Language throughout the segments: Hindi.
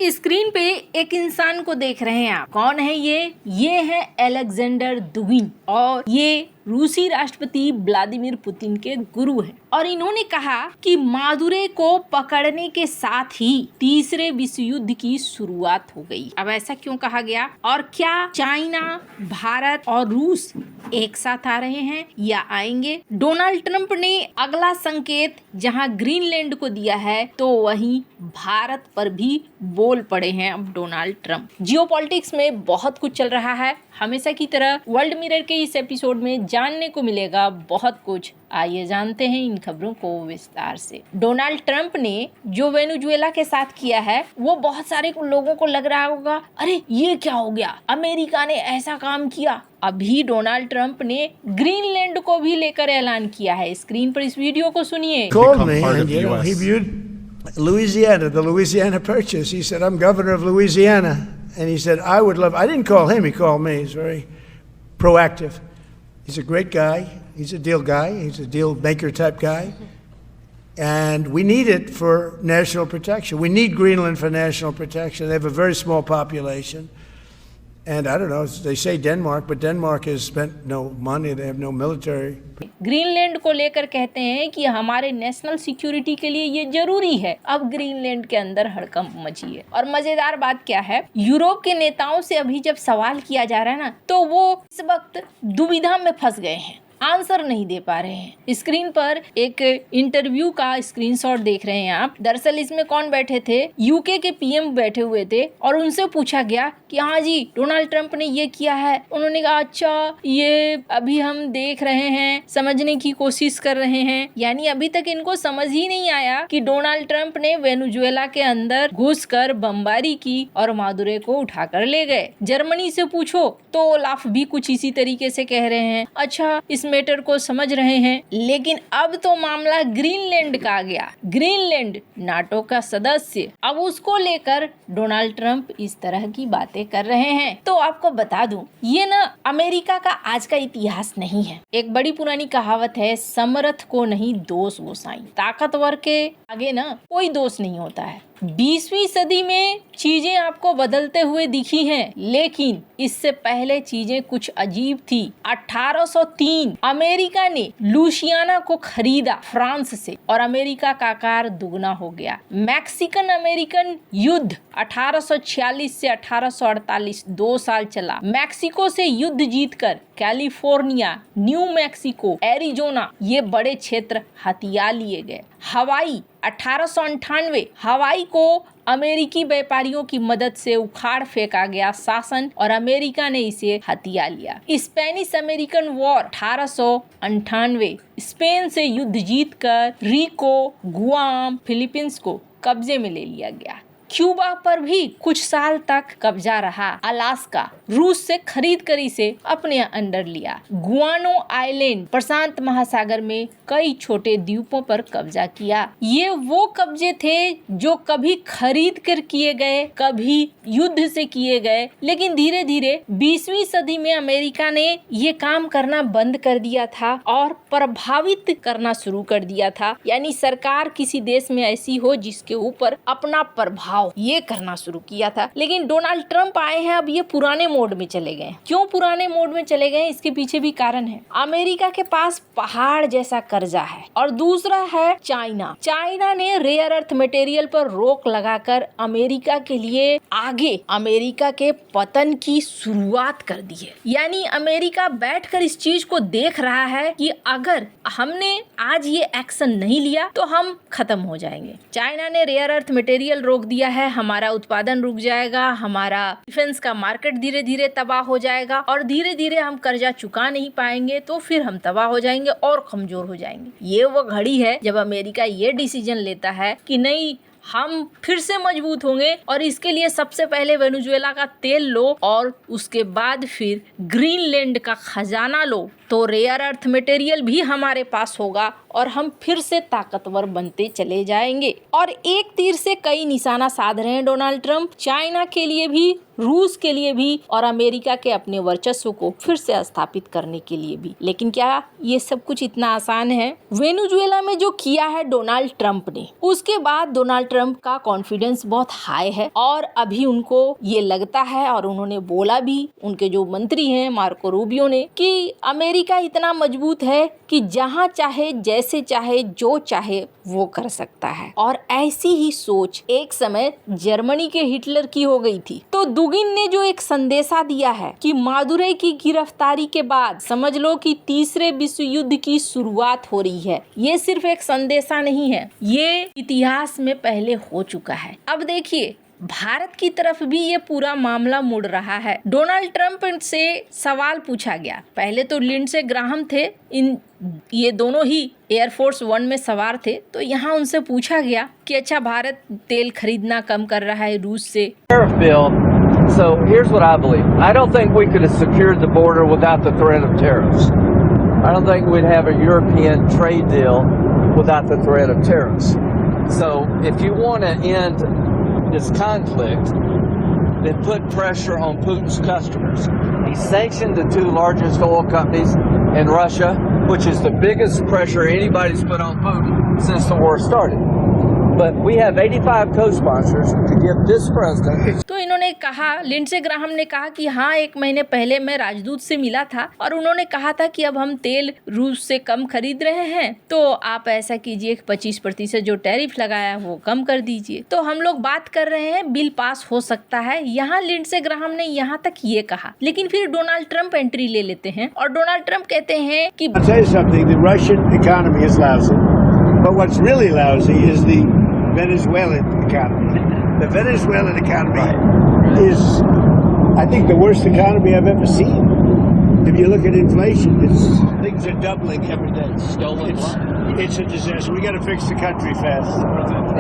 स्क्रीन पे एक इंसान को देख रहे हैं आप। कौन है ये है अलेक्जेंडर दुगिन और ये रूसी राष्ट्रपति व्लादिमीर पुतिन के गुरु हैं। और इन्होंने कहा कि मादुरे को पकड़ने के साथ ही तीसरे विश्व युद्ध की शुरुआत हो गई। अब ऐसा क्यों कहा गया और क्या चाइना, भारत और रूस एक साथ आ रहे हैं या आएंगे? डोनाल्ड ट्रंप ने अगला संकेत जहां ग्रीनलैंड को दिया है तो वहीं भारत पर भी बोल पड़े हैं अब डोनाल्ड ट्रंप। जियोपॉलिटिक्स में बहुत कुछ चल रहा है। हमेशा की तरह वर्ल्ड मिरर के इस एपिसोड में जानने को मिलेगा बहुत कुछ। आइए जानते हैं इन खबरों को विस्तार से। डोनाल्ड ट्रंप ने जो वेनेजुएला के साथ किया है वो बहुत सारे लोगों को लग रहा होगा, अरे ये क्या हो गया, अमेरिका ने ऐसा काम किया। अभी डोनाल्ड ट्रंप ने ग्रीनलैंड को भी लेकर ऐलान किया है। स्क्रीन पर इस वीडियो को सुनिए। Louisiana, the Louisiana Purchase. He said, I'm governor of Louisiana. And he said, I didn't call him, he called me. He's very proactive. He's a great guy. He's a deal guy. He's a deal maker type guy. And we need it for national protection. We need Greenland for national protection. They have a very small population. And I don't know, they say Denmark, but Denmark has spent no money. They have no military. Greenland को लेकर कहते हैं कि हमारे नेशनल सिक्योरिटी के लिए ये जरूरी है। अब ग्रीनलैंड के अंदर हड़कंप मची है। और मजेदार बात क्या है, यूरोप के नेताओं से अभी जब सवाल किया जा रहा है ना, तो वो इस वक्त दुविधा में फंस गए हैं, आंसर नहीं दे पा रहे हैं। स्क्रीन पर एक इंटरव्यू का स्क्रीनशॉट देख रहे हैं आप। दरअसल इसमें कौन बैठे थे, यूके के पीएम बैठे हुए थे और उनसे पूछा गया कि हाँ जी डोनाल्ड ट्रंप ने ये किया है। उन्होंने कहा अच्छा ये अभी हम देख रहे हैं, समझने की कोशिश कर रहे हैं। यानी अभी तक इनको समझ ही नहीं आया कि डोनाल्ड ट्रंप ने वेनेजुएला के अंदर घुसकर बमबारी की और मादुरे को उठाकर ले गए। जर्मनी से पूछो तो ओलाफ भी कुछ इसी तरीके से कह रहे हैं, अच्छा इस मैटर को समझ रहे हैं। लेकिन अब तो मामला ग्रीनलैंड का आ गया। ग्रीनलैंड नाटो का सदस्य, अब उसको लेकर डोनाल्ड ट्रंप इस तरह की बातें कर रहे हैं। तो आपको बता दूं, ये ना अमेरिका का आज का इतिहास नहीं है। एक बड़ी पुरानी कहावत है, समर्थ को नहीं दोष गोसाई। ताकतवर के आगे ना कोई दोष नहीं होता है। 20वीं सदी में चीजें आपको बदलते हुए दिखी हैं, लेकिन इससे पहले चीजें कुछ अजीब थी। 1803 अमेरिका ने लुइसियाना को खरीदा फ्रांस से और अमेरिका का आकार दुगना हो गया। मैक्सिकन अमेरिकन युद्ध 1846 से 1848 2 साल चला। मैक्सिको से युद्ध जीतकर कैलिफोर्निया, न्यू मैक्सिको, एरिजोना ये बड़े क्षेत्र हथिया लिए गए। हवाई 1898 हवाई को अमेरिकी व्यापारियों की मदद से उखाड़ फेंका गया शासन और अमेरिका ने इसे हथिया लिया। स्पेनिश अमेरिकन वॉर 1898 स्पेन से युद्ध जीतकर रिको, गुआम, फिलीपींस को कब्जे में ले लिया गया। क्यूबा पर भी कुछ साल तक कब्जा रहा। अलास्का रूस से खरीद कर इसे अपने अंडर लिया। गुआनो आइलैंड प्रशांत महासागर में कई छोटे द्वीपों पर कब्जा किया। ये वो कब्जे थे जो कभी खरीद कर किए गए, कभी युद्ध से किए गए, लेकिन धीरे धीरे 20वीं सदी में अमेरिका ने ये काम करना बंद कर दिया था और प्रभावित करना शुरू कर दिया था। यानी सरकार किसी देश में ऐसी हो जिसके ऊपर अपना प्रभाव ये करना शुरू किया था। लेकिन डोनाल्ड ट्रंप आए हैं, अब ये पुराने मोड में चले गए। क्यों पुराने मोड में चले गए, इसके पीछे भी कारण है। अमेरिका के पास पहाड़ जैसा कर्जा है और दूसरा है चाइना। चाइना ने रेयर अर्थ मटेरियल पर रोक लगाकर अमेरिका के लिए आगे अमेरिका के पतन की शुरुआत कर दी है। यानी अमेरिका बैठकर इस चीज को देख रहा है कि अगर हमने आज ये एक्शन नहीं लिया तो हम खत्म हो जाएंगे। चाइना ने रेयर अर्थ मटेरियल रोक दिया है, हमारा उत्पादन रुक जाएगा, हमारा डिफेंस का मार्केट धीरे धीरे तबाह हो जाएगा और धीरे धीरे हम कर्जा चुका नहीं पाएंगे तो फिर हम तबाह हो जाएंगे और कमजोर हो जाएंगे। ये वो घड़ी है जब अमेरिका ये डिसीजन लेता है कि नहीं, हम फिर से मजबूत होंगे और इसके लिए सबसे पहले वेनेजुएला का तेल लो और उसके बाद फिर ग्रीनलैंड का खजाना लो, तो रेयर अर्थ मटेरियल भी हमारे पास होगा और हम फिर से ताकतवर बनते चले जाएंगे। और एक तीर से कई निशाना साध रहे हैं डोनाल्ड ट्रंप, चाइना के लिए भी, रूस के लिए भी और अमेरिका के अपने वर्चस्व को फिर से स्थापित करने के लिए भी। लेकिन क्या ये सब कुछ इतना आसान है? वेनेजुएला में जो किया है डोनाल्ड ट्रंप ने, उसके बाद डोनाल्ड ट्रंप का कॉन्फिडेंस बहुत हाई है और अभी उनको ये लगता है, और उन्होंने बोला भी, उनके जो मंत्री हैं मार्को रूबियो ने, कि अमेरिका इतना मजबूत है कि जहां चाहे, जैसे चाहे, जो चाहे वो कर सकता है। और ऐसी ही सोच एक समय जर्मनी के हिटलर की हो गई थी। तो दुगिन ने जो एक संदेशा दिया है कि मादुरै की गिरफ्तारी के बाद समझ लो कि तीसरे विश्व युद्ध की शुरुआत हो रही है। ये सिर्फ एक संदेशा नहीं है, ये इतिहास में पहले हो चुका है। अब देखिए भारत की तरफ भी ये पूरा मामला मुड़ रहा है। डोनाल्ड ट्रंप से सवाल पूछा गया, पहले तो लिंडसे ग्राहम थे, ये दोनों ही एयरफोर्स 1 में सवार थे, तो यहाँ उनसे पूछा गया कि अच्छा भारत तेल खरीदना कम कर रहा है रूस से। So here's what I believe. I don't think we could have secured the border without the threat of tariffs. I don't think we'd have a European trade deal without the threat of tariffs. So if you want to end this conflict, then put pressure on Putin's customers. He sanctioned the 2 largest oil companies in Russia, which is the biggest pressure anybody's put on Putin since the war started. But we have 85 co-sponsors to give this president. तो इन्होंने कहा, लिंडसे ग्राहम ने कहा कि हाँ, 1 महीने पहले मैं राजदूत से मिला था और उन्होंने कहा था कि अब हम तेल रूस से कम खरीद रहे हैं, तो आप ऐसा कीजिए 25% जो टैरिफ लगाया वो कम कर दीजिए। तो हम लोग बात कर रहे हैं बिल पास हो सकता है, यहाँ लिंडसे ग्राहम ने यहाँ तक ये कहा। लेकिन फिर डोनाल्ड ट्रंप एंट्री ले लेते हैं और डोनाल्ड ट्रंप कहते हैं कि But what's really lousy is the Venezuelan economy. The Venezuelan economy is, I think, the worst economy I've ever seen. If you look at inflation, things are doubling every day. It's a disaster. We got to fix the country fast.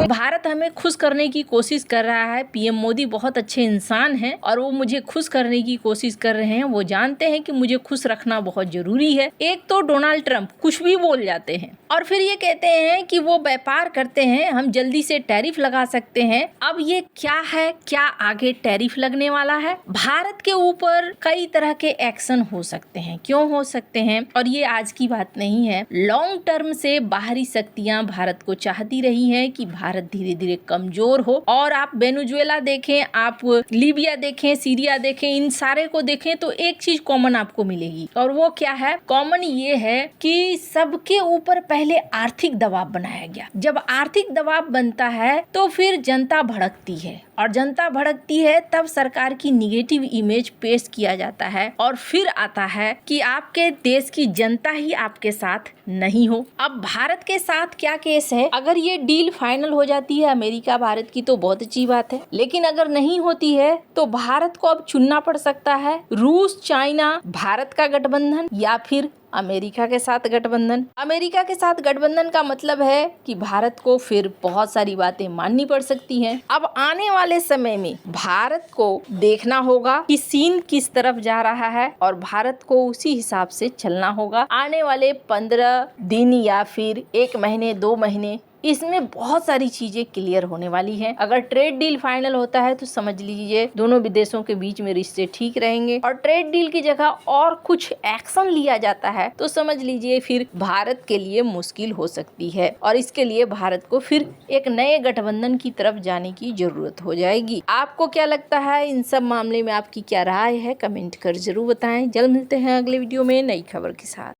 Bharat हमें खुश करने की कोशिश कर रहा है। पीएम मोदी बहुत अच्छे इंसान हैं और वो मुझे खुश करने की कोशिश कर रहे हैं। वो जानते हैं कि मुझे खुश रखना बहुत जरूरी है। एक तो डोनाल्ड ट्रंप कुछ भी बोल जाते हैं और फिर ये कहते हैं कि वो व्यापार करते हैं, हम जल्दी से टैरिफ लगा सकते हैं। अब ये क्या है, क्या आगे टैरिफ लगने वाला है? भारत के ऊपर कई तरह के एक्शन हो सकते हैं। क्यों हो सकते हैं? और ये आज की बात नहीं है, लॉन्ग टर्म से बाहरी शक्तियां भारत को चाहती रही हैं कि भारत धीरे धीरे कमजोर हो। और आप वेनेजुएला देखें, आप लीबिया देखें, सीरिया देखें, इन सारे को देखें तो एक चीज कॉमन आपको मिलेगी, और वो क्या है? कॉमन ये है कि सबके ऊपर पहले आर्थिक दबाव बनाया गया। जब आर्थिक दबाव बनता है तो फिर जनता भड़कती है, और जनता भड़कती है तब सरकार की निगेटिव इमेज पेश किया जाता है, और फिर आता है कि आपके देश की जनता ही आपके साथ नहीं हो। अब भारत के साथ क्या केस है? अगर ये डील फाइनल हो जाती है अमेरिका भारत की तो बहुत अच्छी बात है, लेकिन अगर नहीं होती है तो भारत को अब चुनना पड़ सकता है, रूस, चाइना, भारत का गठबंधन या फिर अमेरिका के साथ गठबंधन। अमेरिका के साथ गठबंधन का मतलब है कि भारत को फिर बहुत सारी बातें माननी पड़ सकती हैं। अब आने वाले समय में भारत को देखना होगा कि सीन किस तरफ जा रहा है और भारत को उसी हिसाब से चलना होगा। आने वाले 15 दिन या फिर 1 महीने 2 महीने इसमें बहुत सारी चीजें क्लियर होने वाली हैं। अगर ट्रेड डील फाइनल होता है तो समझ लीजिए दोनों विदेशों के बीच में रिश्ते ठीक रहेंगे, और ट्रेड डील की जगह और कुछ एक्शन लिया जाता है तो समझ लीजिए फिर भारत के लिए मुश्किल हो सकती है, और इसके लिए भारत को फिर एक नए गठबंधन की तरफ जाने की जरूरत हो जाएगी। आपको क्या लगता है? इन सब मामले में आपकी क्या राय है? कमेंट कर जरूर बताएं। जल्द मिलते हैं अगले वीडियो में नई खबर के साथ।